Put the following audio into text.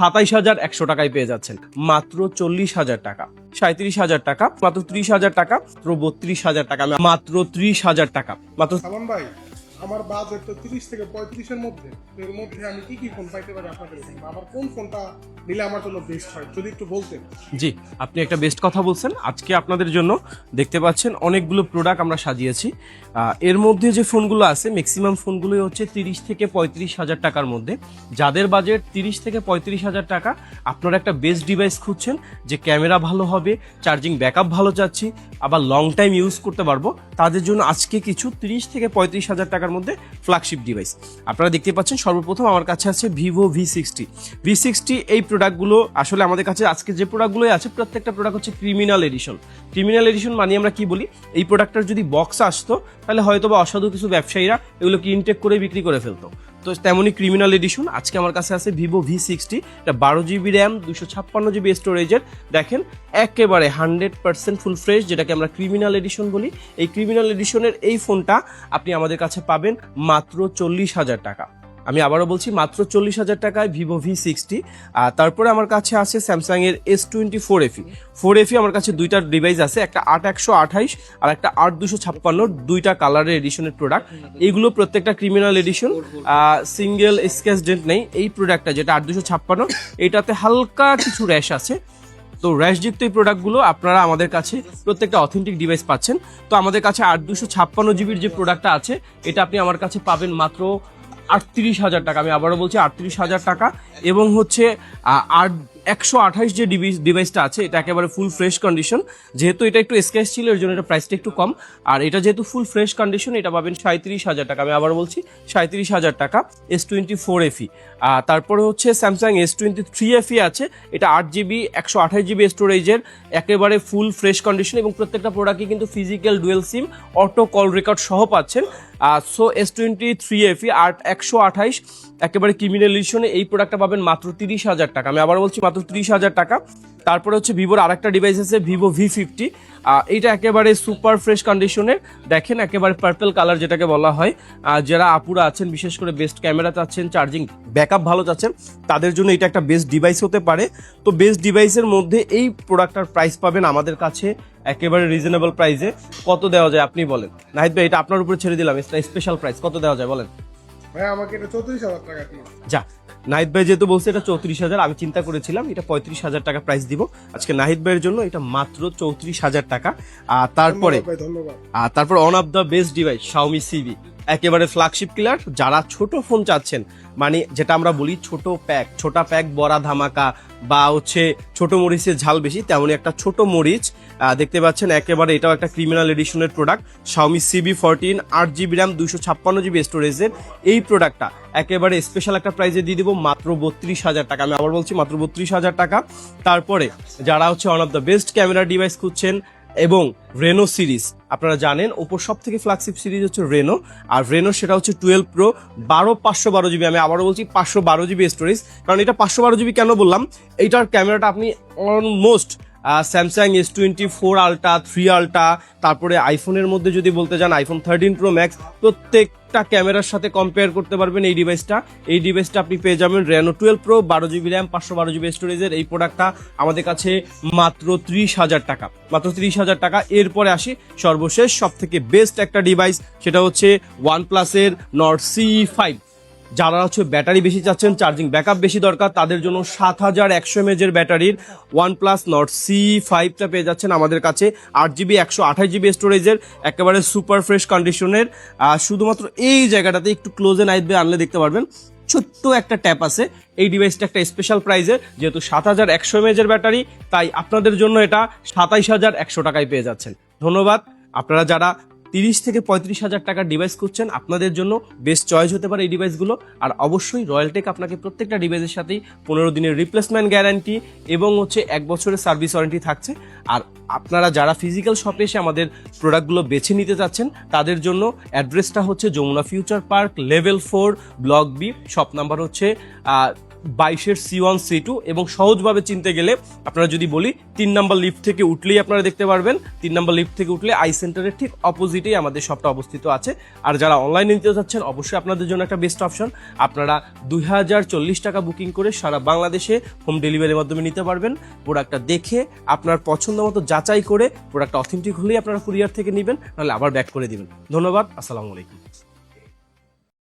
27,100 টাকায় পেয়ে যাচ্ছেন, মাত্র 40,000 টাকা, 37,000 টাকা, মাত্র 30,000 টাকা, মাত্র 32,000 টাকা, মাত্র 30,000 টাকা, মাত্র। সালমান ভাই, আমার বাজেট তো 30 থেকে 35-এর মধ্যে। এর মধ্যে আমি কি কি ফোন পাইতে পারি আপনাদের এখানে? আমার কোন ফোনটা নিলে আমার জন্য বেস্ট হয় যদি একটু বলতেন। জি, আপনি একটা বেস্ট কথা বলছেন। আজকে আপনাদের জন্য দেখতে পাচ্ছেন অনেকগুলো প্রোডাক্ট আমরা সাজিয়েছি। এর মধ্যে যে ফোনগুলো আছে ম্যাক্সিমাম ফোনগুলোই হচ্ছে 30 থেকে 35,000 টাকার মধ্যে। যাদের বাজেট 30 থেকে 35,000 টাকা, আপনারা একটা বেস্ট ডিভাইস খুঁজছেন যে ক্যামেরা ভালো হবে, চার্জিং ব্যাকআপ ভালো চাচ্ছি, আবার লং টাইম ইউজ করতে পারবো, তাদের জন্য আজকে কিছু 30 থেকে 35,000 টাকার মধ্যে ফ্ল্যাগশিপ ডিভাইস আপনারা দেখতে পাচ্ছেন। সর্বপ্রথম আমার কাছে আছে ভিভো V60। এই প্রোডাক্টগুলো আসলে আমাদের কাছে আজকে যে প্রোডাক্টগুলোই আছে প্রত্যেকটা প্রোডাক্ট হচ্ছে ক্রিমিনাল এডিশন মানে আমরা কি বলি, এই প্রোডাক্টটার যদি বক্স আসতো তাহলে হয়তো বা অসাধু কিছু ব্যবসায়ীরা এগুলো কি ইনটেক করে বিক্রি করে ফেলতো। তো তেমনই ক্রিমিনাল এডিশন আজকে আমার কাছে আছে ভিভো V60। এটা 12GB র্যাম, 256GB স্টোরেজের। দেখেন একেবারে 100% ফুল ফ্রেশ, যেটাকে আমরা ক্রিমিনাল এডিশন বলি। এই ক্রিমিনাল এডিশনের এই ফোনটা আপনি আমাদের কাছে পাবেন মাত্র 40,000 টাকা। আমি আবারও বলছি, মাত্র 40,000 টাকায় ভিভো V60। আর তারপরে আমার কাছে আছে স্যামসাং এর S24 FE আমার কাছে দুইটা ডিভাইস আছে, একটা 8128 আর একটা 8256, দুইটা কালারের এডিশনের প্রোডাক্ট। এইগুলো প্রত্যেকটা criminal edition, single scratch dent নেই। এই প্রোডাক্টটা যেটা 8256, এটাতে হালকা কিছু র্যাশ আছে। তো র্যাশযুক্ত এই প্রোডাক্টগুলো আপনারা আমাদের কাছে প্রত্যেকটা অথেন্টিক ডিভাইস পাচ্ছেন। তো আমাদের কাছে 8256GB যে প্রোডাক্টটা আছে এটা আপনি আমার কাছে পাবেন মাত্র 38,000 টাকা। আমি আবারও বলছি 38,000 টাকা। এবং হচ্ছে 128 যে ডিভাইসটা আছে এটা একেবারে ফুল ফ্রেশ কন্ডিশন। যেহেতু এটা একটু স্ক্র্যাচ ছিল এর জন্য এটা প্রাইসটা একটু কম, আর এটা যেহেতু ফুল ফ্রেশ কন্ডিশন এটা পাবেন 37,000 টাকা। আমি আবারও বলছি 37,000 টাকা। S24 FE। তারপরে হচ্ছে স্যামসাং S23 FE আছে, এটা 8GB 128GB স্টোরেজের, একেবারে ফুল ফ্রেশ কন্ডিশন এবং প্রত্যেকটা প্রোডাক্টই কিন্তু ফিজিক্যাল ডুয়েল সিম অটো কল রেকর্ড সহ পাচ্ছেন। সো S23 FE 128 একেবারে ক্রিমিনাল এডিশনে এই প্রোডাক্টটা পাবেন মাত্র 30,000 টাকা। আমি আবার বলছি মাত্র 30,000 টাকা। তারপরে হচ্ছে ভিভোর আরেকটা ডিভাইস আছে ভিভো V50। এইটা একেবারে সুপার ফ্রেশ কন্ডিশনের। দেখেন একেবারে পার্পল কালার যেটাকে বলা হয়। যারা আপুরা আছেন বিশেষ করে বেস্ট ক্যামেরা চাচ্ছেন, চার্জিং ব্যাকআপ ভালো চাচ্ছেন, তাদের জন্য এটা একটা বেস্ট ডিভাইস হতে পারে। তো বেস্ট ডিভাইসের মধ্যে এই প্রোডাক্টটার প্রাইস পাবেন আমাদের কাছে একেবারে রিজনেবল প্রাইসে। কত দেওয়া যায় আপনি বলেন? নাহিদ ভাই, এটা আপনার উপরে ছেড়ে দিলাম, এটা স্পেশাল প্রাইস, কত দেওয়া যায় বলেন? ভাই আমাকে এটা 34,000 টাকা দিন। যা, নাহিদ ভাই যেহেতু বলছে এটা 34,000, আমি চিন্তা করেছিলাম এটা 35,000 টাকা প্রাইস দিব। আজকে নাহিদ ভাইয়ের জন্য এটা মাত্র 34,000 টাকা। তারপরে ধন্যবাদ। তারপর one of the best device Xiaomi CV, একেবারে ফ্ল্যাগশিপ কিলার। যারা ছোট ফোন চাচ্ছেন, মানে যেটা আমরা বলি ছোটা প্যাক বড়া ধামাকা, বা হচ্ছে ছোট মরিচের ঝাল বেশি, তেমনই একটা ছোট মরিচ দেখতে পাচ্ছেন। একেবারে এটাও একটা ক্রিমিনাল এডিশনের product Xiaomi CV14, 8GB RAM, 256GB স্টোরেজের। এই প্রোডাক্টটা একেবারে স্পেশাল একটা প্রাইসে দিয়ে দিব মাত্র 32,000 টাকা। আমি আবার বলছি মাত্র 32,000 টাকা। তারপরে যারা হচ্ছে one of the best camera device খুঁজছেন এবং রেনো সিরিজ, আপনারা জানেন ওপোর সব থেকে ফ্ল্যাগশিপ সিরিজ হচ্ছে রেনো, আর রেনো সেটা হচ্ছে 12 Pro 512GB। আমি আবারও বলছি 512GB স্টোরেজ। কারণ এটা 512GB কেন বললাম, এইটার ক্যামেরাটা আপনি almost Samsung S24 ultra, 3 ultra, তারপরে আইফোনের মধ্যে যদি বলতে যান আইফোন 13 Pro Max, প্রত্যেকটা ক্যামেরার সাথে কম্পেয়ার করতে পারবেন এই ডিভাইসটা আপনি পেয়ে যাবেন Reno 12 Pro 12GB RAM 512GB স্টোরেজের। এই প্রোডাক্টটা আমাদের কাছে মাত্র 30,000 টাকা, মাত্র 30,000 টাকা। এরপরে আসি সর্বশেষ সব থেকে বেস্ট একটা ডিভাইস, সেটা হচ্ছে OnePlus এর Nord CE5। যারা হচ্ছে ব্যাটারি বেশি চাচ্ছেন, চার্জিং ব্যাকআপ বেশি দরকার, তাদের জন্য 7100 mAh এর ব্যাটারির OnePlus Nord CE5টা পেয়ে যাচ্ছেন আমাদের কাছে 8GB 128GB স্টোরেজের, একেবারে সুপার ফ্রেশ কন্ডিশনের। শুধুমাত্র এই জায়গাটাতে একটু ক্লোজে নাইট দিয়ে আনলে দেখতে পারবেন ছোট্ট একটা ট্যাপ আছে। এই ডিভাইসটা একটা স্পেশাল প্রাইজে, যেহেতু 7100 mAh এর ব্যাটারি, তাই আপনাদের জন্য এটা 27,100 টাকায় পেয়ে যাচ্ছেন। ধন্যবাদ। আপনারা যারা 30 থেকে 35,000 টাকার ডিভাইস খুঁজছেন, আপনাদের জন্য বেস্ট চয়েস হতে পারে এই ডিভাইসগুলো। আর অবশ্যই রয়্যালটেক আপনাকে প্রত্যেকটা ডিভাইসের সাথেই 15 দিনের রিপ্লেসমেন্ট গ্যারান্টি এবং হচ্ছে 1 বছরের সার্ভিস ওয়ারেন্টি থাকছে। আর আপনারা যারা ফিজিক্যাল শপে এসে আমাদের প্রোডাক্টগুলো বেছে নিতে চাচ্ছেন, তাদের জন্য অ্যাড্রেসটা হচ্ছে Jamuna future park, level 4, block B, shop number হচ্ছে 22-এর C1 C2 এবং সহজভাবে চিনতে গেলে আপনারা যদি বলি 3 নাম্বার লিফট থেকে উঠলেই আপনারা দেখতে পারবেন। 3 নাম্বার লিফট থেকে উঠলে আই সেন্টারের ঠিক অপোজিটেই আমাদের শপটা অবস্থিত আছে। আর যারা অনলাইনে নিতে চাচ্ছেন অবশ্যই আপনাদের জন্য একটা বেস্ট অপশন, আপনারা 2040 টাকা বুকিং করে সারা বাংলাদেশে হোম ডেলিভারির মাধ্যমে নিতে পারবেন। প্রোডাক্টটা দেখে আপনার পছন্দ মতো যাচাই করে প্রোডাক্টটা অথেন্টিক হলেই আপনারা কুরিয়ার থেকে নেবেন, নাহলে আবার ব্যাক করে দিবেন। ধন্যবাদ, আসসালামু আলাইকুম।